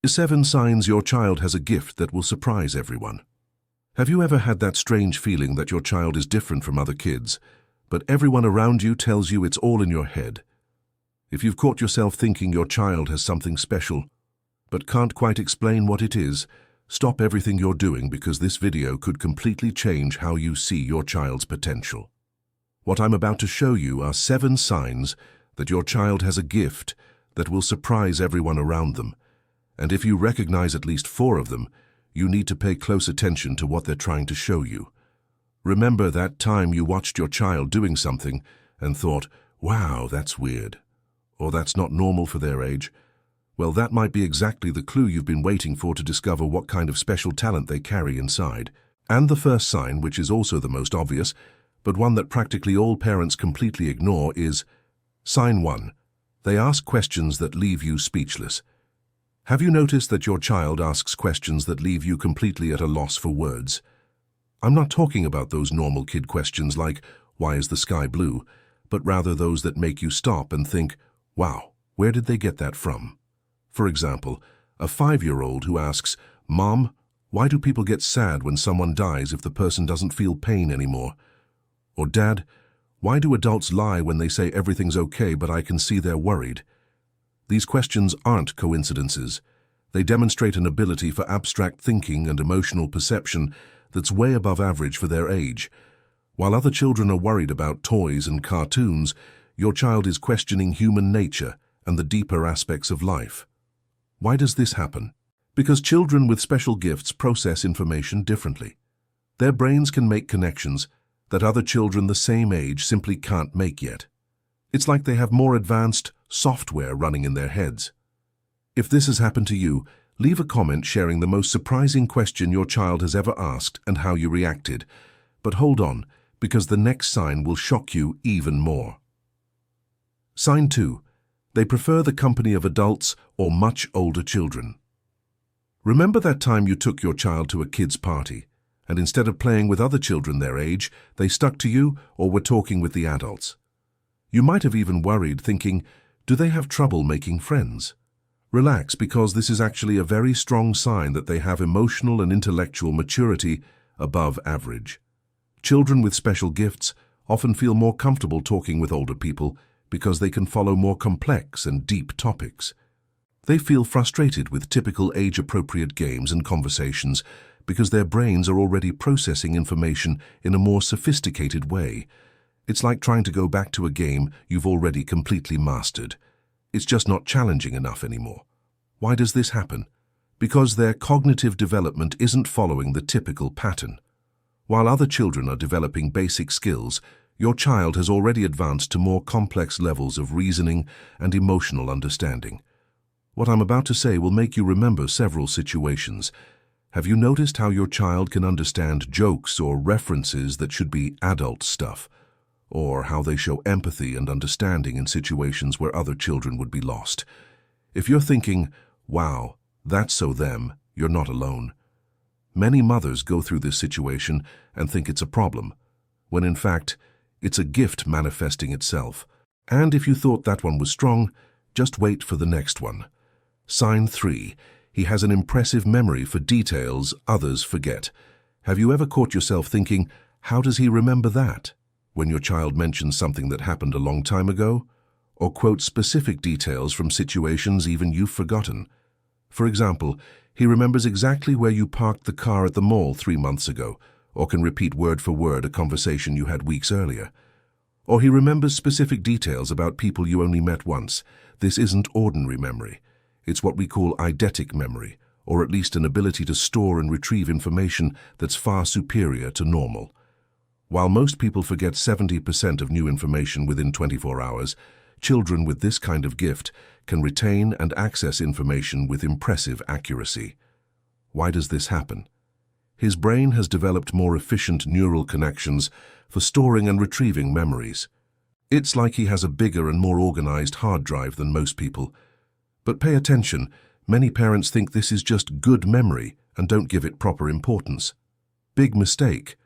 7 signs your child has a gift that will surprise everyone. Have you ever had that strange feeling that your child is different from other kids, but everyone around you tells you it's all in your head? If you've caught yourself thinking your child has something special, but can't quite explain what it is, stop everything you're doing because this video could completely change how you see your child's potential. What I'm about to show you are 7 signs that your child has a gift that will surprise everyone around them. And if you recognize at least 4 of them, you need to pay close attention to what they're trying to show you. Remember that time you watched your child doing something and thought, "Wow, that's weird," or "That's not normal for their age"? Well, that might be exactly the clue you've been waiting for to discover what kind of special talent they carry inside. And the first sign, which is also the most obvious, but one that practically all parents completely ignore, is sign 1. They ask questions that leave you speechless. Have you noticed that your child asks questions that leave you completely at a loss for words? I'm not talking about those normal kid questions like, "Why is the sky blue?" but rather those that make you stop and think, "Wow, where did they get that from?" For example, a 5-year-old who asks, "Mom, why do people get sad when someone dies if the person doesn't feel pain anymore?" Or, "Dad, why do adults lie when they say everything's okay but I can see they're worried?" These questions aren't coincidences. They demonstrate an ability for abstract thinking and emotional perception that's way above average for their age. While other children are worried about toys and cartoons, your child is questioning human nature and the deeper aspects of life. Why does this happen? Because children with special gifts process information differently. Their brains can make connections that other children the same age simply can't make yet. It's like they have more advanced software running in their heads. If this has happened to you, leave a comment sharing the most surprising question your child has ever asked and how you reacted. But hold on, because the next sign will shock you even more. Sign 2. They prefer the company of adults or much older children. Remember that time you took your child to a kid's party, and instead of playing with other children their age, they stuck to you or were talking with the adults? You might have even worried, thinking, "Do they have trouble making friends?" Relax, because this is actually a very strong sign that they have emotional and intellectual maturity above average. Children with special gifts often feel more comfortable talking with older people because they can follow more complex and deep topics. They feel frustrated with typical age-appropriate games and conversations because their brains are already processing information in a more sophisticated way. It's like trying to go back to a game you've already completely mastered. It's just not challenging enough anymore. Why does this happen? Because their cognitive development isn't following the typical pattern. While other children are developing basic skills, your child has already advanced to more complex levels of reasoning and emotional understanding. What I'm about to say will make you remember several situations. Have you noticed how your child can understand jokes or references that should be adult stuff? Or how they show empathy and understanding in situations where other children would be lost? If you're thinking, "Wow, that's so them," you're not alone. Many mothers go through this situation and think it's a problem, when in fact, it's a gift manifesting itself. And if you thought that one was strong, just wait for the next one. Sign 3. He has an impressive memory for details others forget. Have you ever caught yourself thinking, "How does he remember that?" when your child mentions something that happened a long time ago? Or quotes specific details from situations even you've forgotten. For example, he remembers exactly where you parked the car at the mall 3 months ago, or can repeat word for word a conversation you had weeks earlier. Or he remembers specific details about people you only met once. This isn't ordinary memory. It's what we call eidetic memory, or at least an ability to store and retrieve information that's far superior to normal. While most people forget 70% of new information within 24 hours, children with this kind of gift can retain and access information with impressive accuracy. Why does this happen? His brain has developed more efficient neural connections for storing and retrieving memories. It's like he has a bigger and more organized hard drive than most people. But pay attention, many parents think this is just good memory and don't give it proper importance. Big mistake.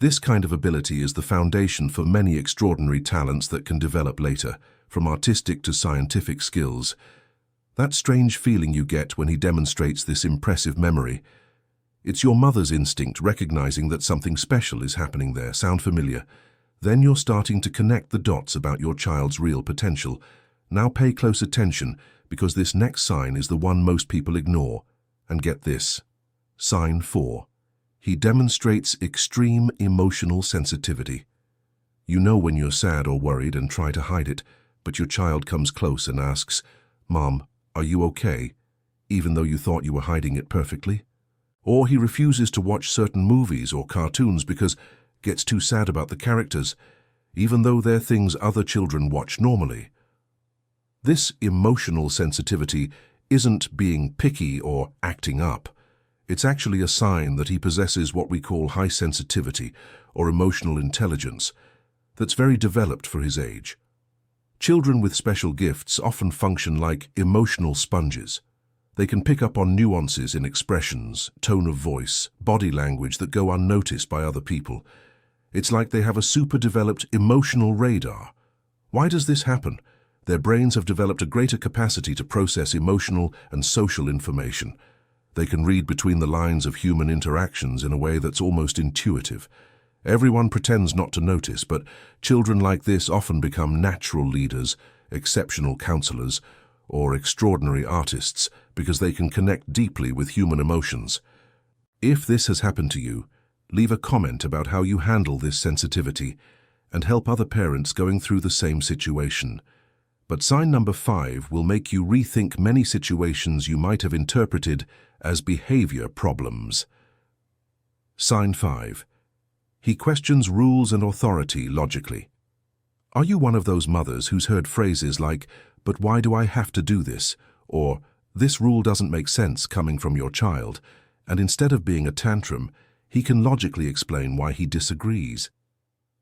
This kind of ability is the foundation for many extraordinary talents that can develop later, from artistic to scientific skills. That strange feeling you get when he demonstrates this impressive memory, it's your mother's instinct recognizing that something special is happening there. Sound familiar? Then you're starting to connect the dots about your child's real potential. Now pay close attention, because this next sign is the one most people ignore. And get this. Sign 4. He demonstrates extreme emotional sensitivity. You know when you're sad or worried and try to hide it, but your child comes close and asks, "Mom, are you okay?" even though you thought you were hiding it perfectly. Or he refuses to watch certain movies or cartoons because gets too sad about the characters, even though they're things other children watch normally. This emotional sensitivity isn't being picky or acting up. It's actually a sign that he possesses what we call high sensitivity or emotional intelligence that's very developed for his age. Children with special gifts often function like emotional sponges. They can pick up on nuances in expressions, tone of voice, body language that go unnoticed by other people. It's like they have a super-developed emotional radar. Why does this happen? Their brains have developed a greater capacity to process emotional and social information. They can read between the lines of human interactions in a way that's almost intuitive. Everyone pretends not to notice, but children like this often become natural leaders, exceptional counselors, or extraordinary artists because they can connect deeply with human emotions. If this has happened to you, leave a comment about how you handle this sensitivity and help other parents going through the same situation. But sign number 5 will make you rethink many situations you might have interpreted as behavior problems. Sign 5. He questions rules and authority logically. Are you one of those mothers who's heard phrases like, "But why do I have to do this?" or "This rule doesn't make sense" coming from your child, and instead of being a tantrum, he can logically explain why he disagrees?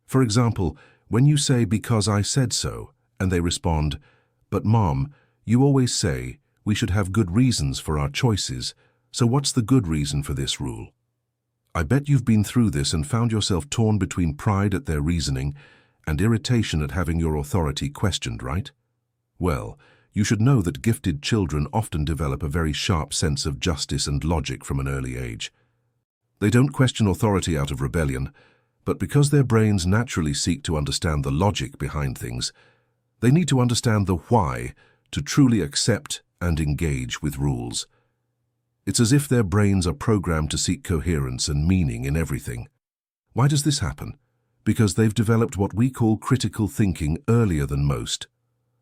For example, when you say, "Because I said so," and they respond, "But Mom, you always say we should have good reasons for our choices, so what's the good reason for this rule?" I bet you've been through this and found yourself torn between pride at their reasoning and irritation at having your authority questioned, right? Well, you should know that gifted children often develop a very sharp sense of justice and logic from an early age. They don't question authority out of rebellion, but because their brains naturally seek to understand the logic behind things, they need to understand the why to truly accept and engage with rules. It's as if their brains are programmed to seek coherence and meaning in everything. Why does this happen? Because they've developed what we call critical thinking earlier than most.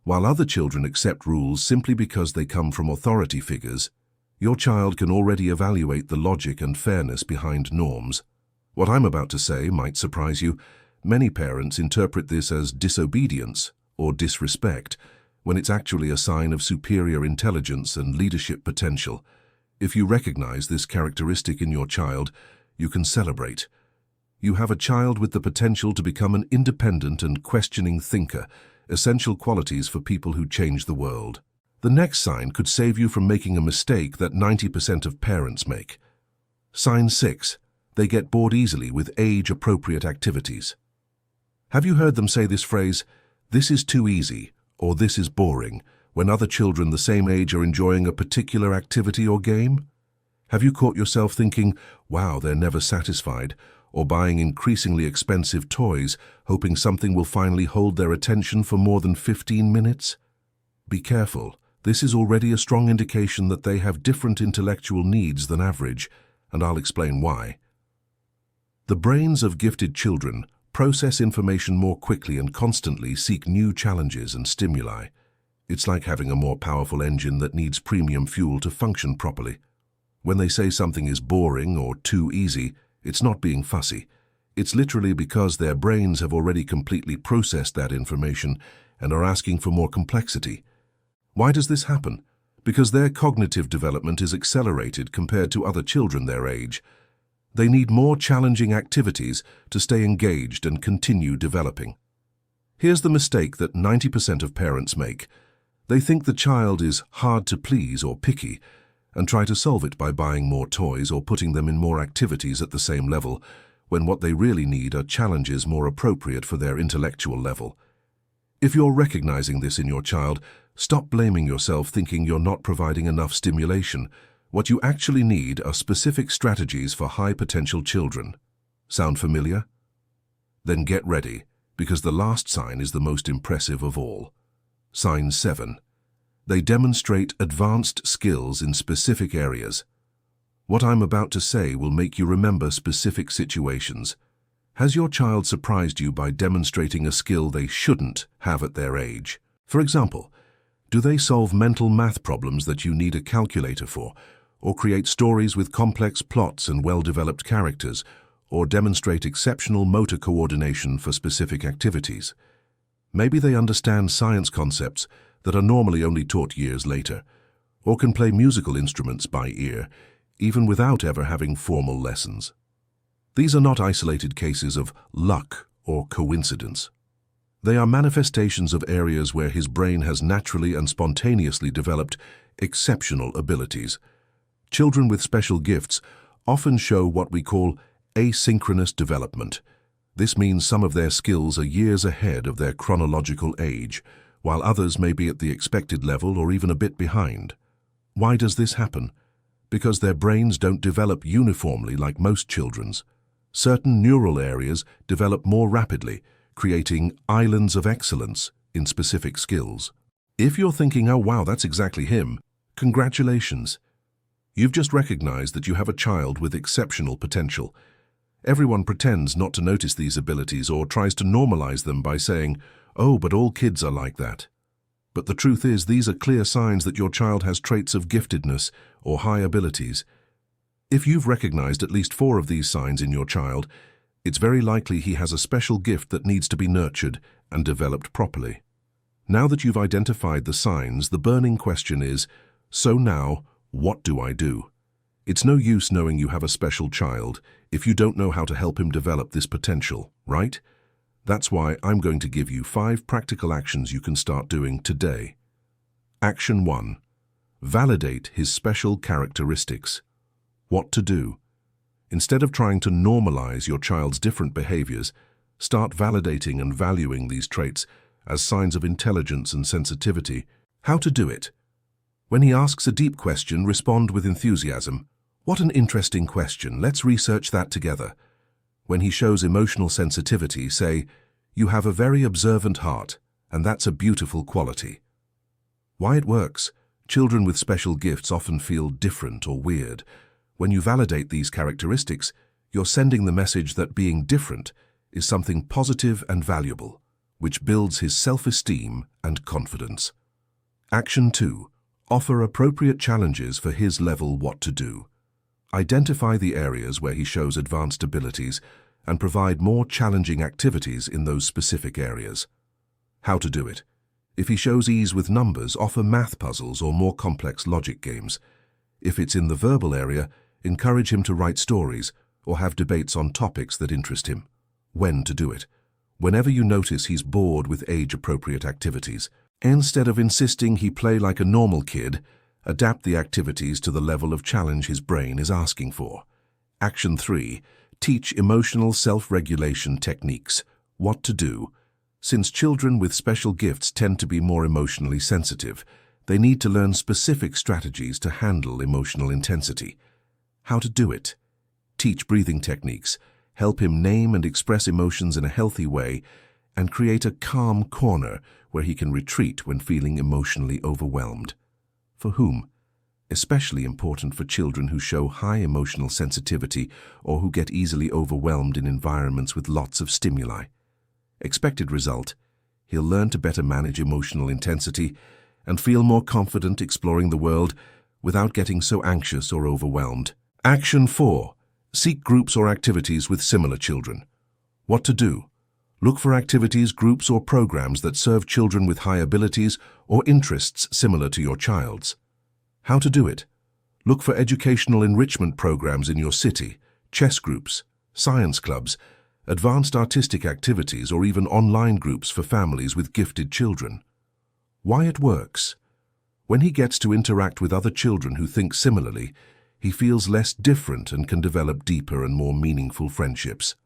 While other children accept rules simply because they come from authority figures, your child can already evaluate the logic and fairness behind norms. What I'm about to say might surprise you. Many parents interpret this as disobedience or disrespect, when it's actually a sign of superior intelligence and leadership potential. If you recognize this characteristic in your child, you can celebrate. You have a child with the potential to become an independent and questioning thinker, essential qualities for people who change the world. The next sign could save you from making a mistake that 90% of parents make. Sign 6. They get bored easily with age-appropriate activities. Have you heard them say this phrase, "This is too easy," or "This is boring," when other children the same age are enjoying a particular activity or game? Have you caught yourself thinking, "Wow, they're never satisfied," or buying increasingly expensive toys, hoping something will finally hold their attention for more than 15 minutes? Be careful. This is already a strong indication that they have different intellectual needs than average, and I'll explain why. The brains of gifted children process information more quickly and constantly seek new challenges and stimuli. It's like having a more powerful engine that needs premium fuel to function properly. When they say something is boring or too easy, it's not being fussy. It's literally because their brains have already completely processed that information and are asking for more complexity. Why does this happen? Because their cognitive development is accelerated compared to other children their age. They need more challenging activities to stay engaged and continue developing. Here's the mistake that 90% of parents make. They think the child is hard to please or picky, and try to solve it by buying more toys or putting them in more activities at the same level, when what they really need are challenges more appropriate for their intellectual level. If you're recognizing this in your child, Stop blaming yourself thinking you're not providing enough stimulation. What you actually need are specific strategies for high-potential children. Sound familiar? Then get ready, because the last sign is the most impressive of all. Sign 7. They demonstrate advanced skills in specific areas. What I'm about to say will make you remember specific situations. Has your child surprised you by demonstrating a skill they shouldn't have at their age? For example, do they solve mental math problems that you need a calculator for, or create stories with complex plots and well-developed characters, or demonstrate exceptional motor coordination for specific activities? Maybe they understand science concepts that are normally only taught years later, or can play musical instruments by ear, even without ever having formal lessons. These are not isolated cases of luck or coincidence. They are manifestations of areas where his brain has naturally and spontaneously developed exceptional abilities. Children with special gifts often show what we call asynchronous development. This means some of their skills are years ahead of their chronological age, while others may be at the expected level or even a bit behind. Why does this happen? Because their brains don't develop uniformly like most children's. Certain neural areas develop more rapidly, creating islands of excellence in specific skills. If you're thinking, oh wow, that's exactly him, congratulations. You've just recognized that you have a child with exceptional potential. Everyone pretends not to notice these abilities or tries to normalize them by saying, oh, but all kids are like that. But the truth is, these are clear signs that your child has traits of giftedness or high abilities. If you've recognized at least 4 of these signs in your child, it's very likely he has a special gift that needs to be nurtured and developed properly. Now that you've identified the signs, the burning question is, so now, what do I do? It's no use knowing you have a special child if you don't know how to help him develop this potential, right? That's why I'm going to give you 5 practical actions you can start doing today. Action 1. Validate his special characteristics. What to do? Instead of trying to normalize your child's different behaviors, start validating and valuing these traits as signs of intelligence and sensitivity. How to do it? When he asks a deep question, respond with enthusiasm. What an interesting question. Let's research that together. When he shows emotional sensitivity, say, you have a very observant heart, and that's a beautiful quality. Why it works? Children with special gifts often feel different or weird. When you validate these characteristics, you're sending the message that being different is something positive and valuable, which builds his self-esteem and confidence. Action 2. Offer appropriate challenges for his level. What to do? Identify the areas where he shows advanced abilities and provide more challenging activities in those specific areas. How to do it? If he shows ease with numbers, offer math puzzles or more complex logic games. If it's in the verbal area, encourage him to write stories or have debates on topics that interest him. When to do it? Whenever you notice he's bored with age-appropriate activities. Instead of insisting he play like a normal kid, adapt the activities to the level of challenge his brain is asking for. Action 3. Teach emotional self-regulation techniques. What to do? Since children with special gifts tend to be more emotionally sensitive, they need to learn specific strategies to handle emotional intensity. How to do it? Teach breathing techniques, help him name and express emotions in a healthy way, and create a calm corner where he can retreat when feeling emotionally overwhelmed. For whom? Especially important for children who show high emotional sensitivity or who get easily overwhelmed in environments with lots of stimuli. Expected result: he'll learn to better manage emotional intensity and feel more confident exploring the world without getting so anxious or overwhelmed. Action 4. Seek groups or activities with similar children. What to do? Look for activities, groups, or programs that serve children with high abilities or interests similar to your child's. How to do it? Look for educational enrichment programs in your city, chess groups, science clubs, advanced artistic activities, or even online groups for families with gifted children. Why it works? When he gets to interact with other children who think similarly, he feels less different and can develop deeper and more meaningful friendships.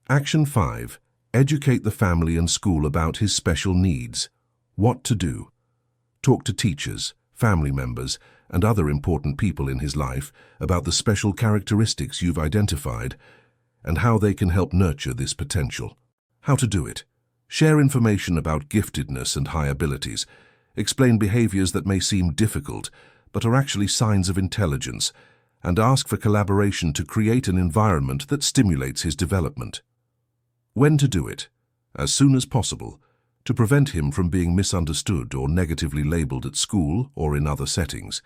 Action 5. Educate the family and school about his special needs. What to do? Talk to teachers, family members, and other important people in his life about the special characteristics you've identified and how they can help nurture this potential. How to do it. Share information about giftedness and high abilities. Explain behaviors that may seem difficult, but are actually signs of intelligence, and ask for collaboration to create an environment that stimulates his development. When to do it? As soon as possible, to prevent him from being misunderstood or negatively labeled at school or in other settings.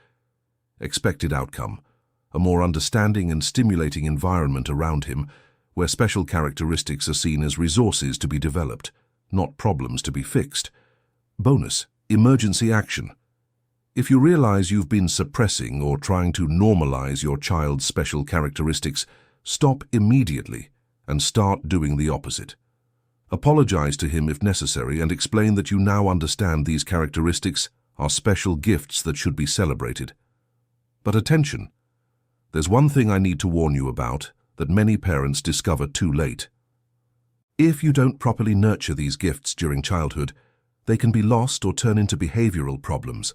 Expected outcome: a more understanding and stimulating environment around him, where special characteristics are seen as resources to be developed, not problems to be fixed. Bonus: emergency action. If you realize you've been suppressing or trying to normalize your child's special characteristics, stop immediately and start doing the opposite. Apologize to him if necessary and explain that you now understand these characteristics are special gifts that should be celebrated. But attention! There's one thing I need to warn you about that many parents discover too late. If you don't properly nurture these gifts during childhood, they can be lost or turn into behavioral problems.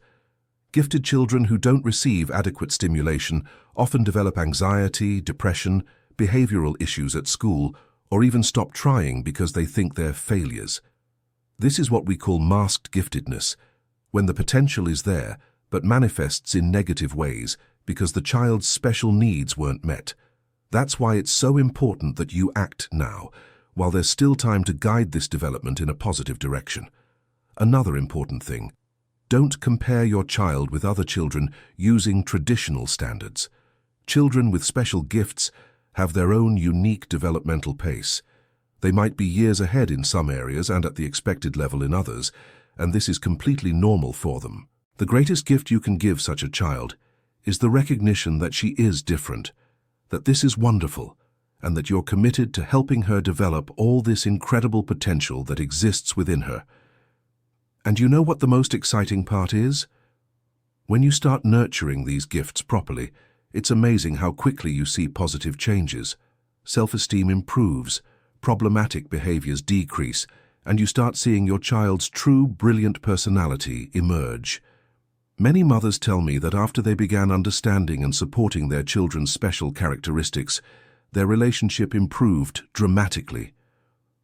Gifted children who don't receive adequate stimulation often develop anxiety, depression, behavioral issues at school, or even stop trying because they think they're failures. This is what we call masked giftedness, when the potential is there but manifests in negative ways because the child's special needs weren't met. That's why it's so important that you act now, while there's still time to guide this development in a positive direction. Another important thing: don't compare your child with other children using traditional standards. Children with special gifts have their own unique developmental pace. They might be years ahead in some areas and at the expected level in others, and this is completely normal for them. The greatest gift you can give such a child is the recognition that she is different, that this is wonderful, and that you're committed to helping her develop all this incredible potential that exists within her. And you know what the most exciting part is? When you start nurturing these gifts properly, it's amazing how quickly you see positive changes. Self-esteem improves, problematic behaviors decrease, and you start seeing your child's true, brilliant personality emerge. Many mothers tell me that after they began understanding and supporting their children's special characteristics, their relationship improved dramatically.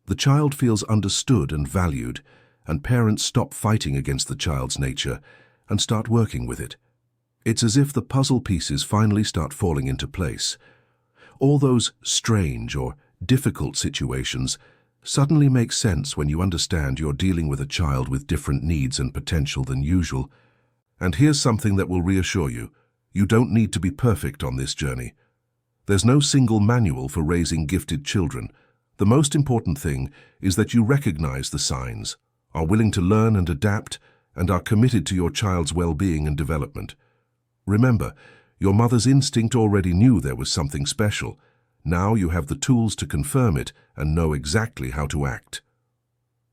The child feels understood and valued, and parents stop fighting against the child's nature and start working with it. It's as if the puzzle pieces finally start falling into place. All those strange or difficult situations suddenly make sense when you understand you're dealing with a child with different needs and potential than usual. And here's something that will reassure you: you don't need to be perfect on this journey. There's no single manual for raising gifted children. The most important thing is that you recognize the signs, are willing to learn and adapt, and are committed to your child's well-being and development. Remember, your mother's instinct already knew there was something special. Now you have the tools to confirm it and know exactly how to act.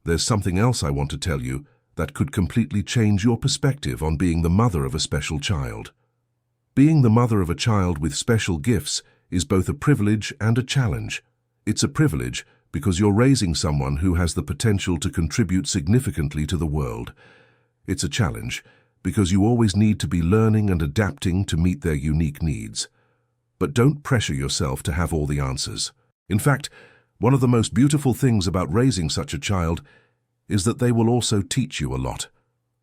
There's something else I want to tell you that could completely change your perspective on being the mother of a special child. Being the mother of a child with special gifts is both a privilege and a challenge. It's a privilege because you're raising someone who has the potential to contribute significantly to the world. It's a challenge because you always need to be learning and adapting to meet their unique needs. But don't pressure yourself to have all the answers. In fact, one of the most beautiful things about raising such a child is that they will also teach you a lot.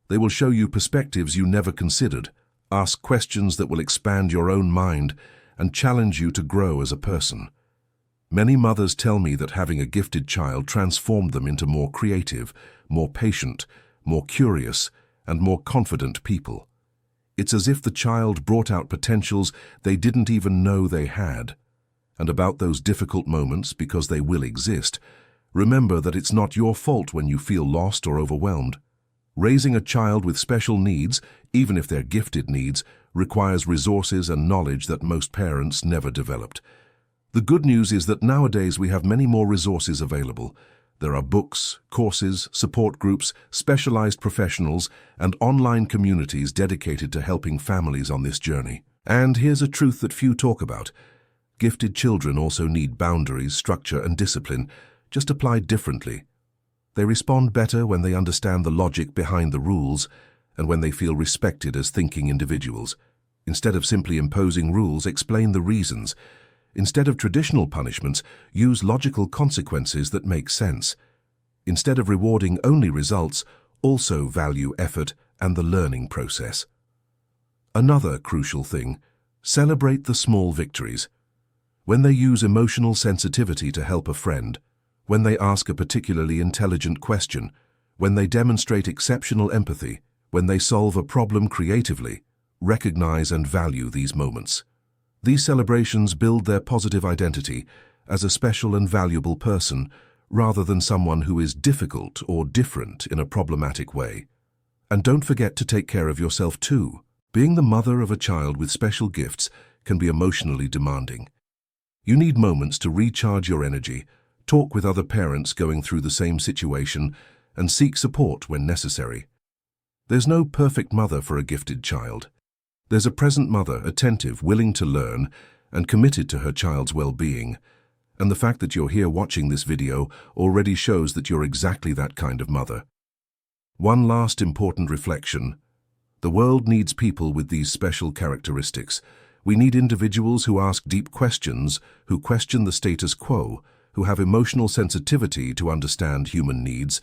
They will show you perspectives you never considered, ask questions that will expand your own mind, and challenge you to grow as a person. Many mothers tell me that having a gifted child transformed them into more creative, more patient, more curious, and more confident people. It's as if the child brought out potentials they didn't even know they had. And about those difficult moments, because they will exist, remember that it's not your fault when you feel lost or overwhelmed. Raising a child with special needs, even if they're gifted needs, requires resources and knowledge that most parents never developed. The good news is that nowadays we have many more resources available. There are books, courses, support groups, specialized professionals, and online communities dedicated to helping families on this journey. And here's a truth that few talk about. Gifted children also need boundaries, structure, and discipline, just applied differently. They respond better when they understand the logic behind the rules, and when they feel respected as thinking individuals. Instead of simply imposing rules, explain the reasons. Instead of traditional punishments, use logical consequences that make sense. Instead of rewarding only results, also value effort and the learning process. Another crucial thing, celebrate the small victories. When they use emotional sensitivity to help a friend, when they ask a particularly intelligent question, when they demonstrate exceptional empathy, when they solve a problem creatively, recognize and value these moments. These celebrations build their positive identity as a special and valuable person, rather than someone who is difficult or different in a problematic way. And don't forget to take care of yourself too. Being the mother of a child with special gifts can be emotionally demanding. You need moments to recharge your energy, talk with other parents going through the same situation, and seek support when necessary. There's no perfect mother for a gifted child. There's a present mother, attentive, willing to learn, and committed to her child's well-being. And the fact that you're here watching this video already shows that you're exactly that kind of mother. One last important reflection. The world needs people with these special characteristics. We need individuals who ask deep questions, who question the status quo, who have emotional sensitivity to understand human needs,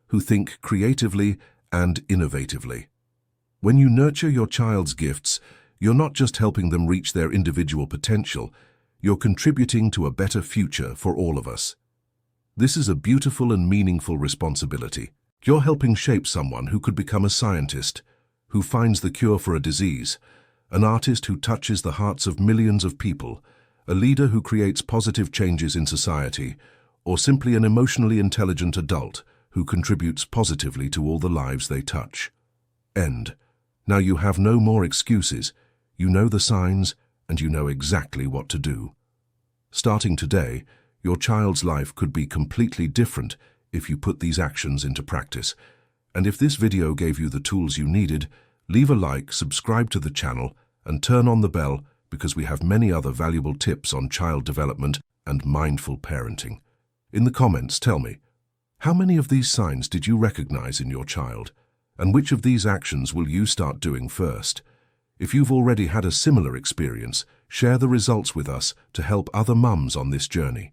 who think creatively and innovatively. When you nurture your child's gifts, you're not just helping them reach their individual potential, you're contributing to a better future for all of us. This is a beautiful and meaningful responsibility. You're helping shape someone who could become a scientist, who finds the cure for a disease, an artist who touches the hearts of millions of people, a leader who creates positive changes in society, or simply an emotionally intelligent adult who contributes positively to all the lives they touch. End. Now you have no more excuses. You know the signs, and you know exactly what to do. Starting today, your child's life could be completely different if you put these actions into practice. And if this video gave you the tools you needed, leave a like, subscribe to the channel, and turn on the bell because we have many other valuable tips on child development and mindful parenting. In the comments, tell me, how many of these signs did you recognize in your child? And which of these actions will you start doing first? If you've already had a similar experience, share the results with us to help other mums on this journey.